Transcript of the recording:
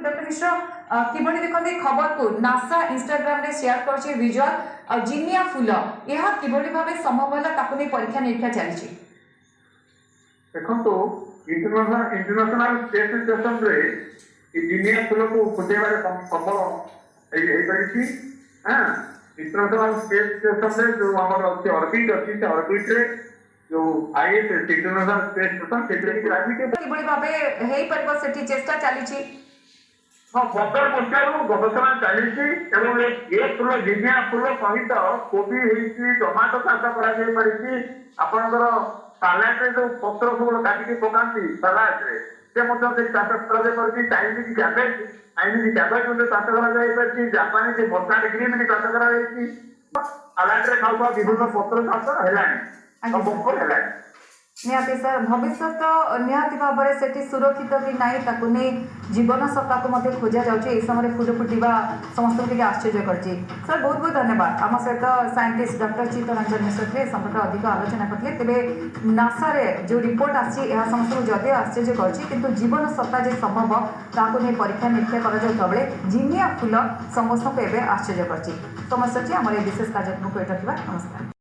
Doctor मिश्र किभଳି देखते खबर को नासा इंस्टाग्राम रे शेयर करछि विजुअल जिनिया फूल यह किभଳି भाबे संभव होला ताकु नै परीक्षा निरीक्षा चली देखो इंटरनेशनल स्पेस स्टेशन रे जिनिया फूल को फुटेबार संभव इंटरनेशनल स्पेस स्टेशन रे जो हमर अछि ऑर्बिट अछि से ऑर्बिट रे जो आईएसएस इंटरनेशनल स्पेस स्टेशन सेटरे किभଳି भाबे हेई परबो सेठी चेष्टा चली छी। हाँ, 15 वर्षर गवेषणा चली ये फूल जिनिया फूल सहित कोबी टमाटो चाष कर सालाड रे जो पत्र सब काटिकी पकाती सालाड रे से चाष कर चाइनीज कैबेज चाष कर जापानी से बटाट ग्रीन भी चाष कर सालाड रे खाऊा विभिन्न पत्र चाष है निहाती सर भविष्य तो निहाती भाव में से सुरक्षित कि नाई ताकू नहीं जीवन सत्ता को मध्य खोजा जाए समय फुल फुटा समस्त टे आश्चर्य करछि। सर बहुत बहुत धन्यवाद आम सहित साइंटिस्ट डॉक्टर चित्तरंजन मिश्र थे संपर्क अधिक आलोचना करते तेज नासा रे जो रिपोर्ट आसी समस्त जदि आश्चर्य कर जीवन सत्ता जो संभव ताकू नहीं परीक्षा निरीक्षा कर जिनिया फूल समस्त को आश्चर्य करछि। समस्त आम विशेष कार्यक्रम को रखा नमस्कार।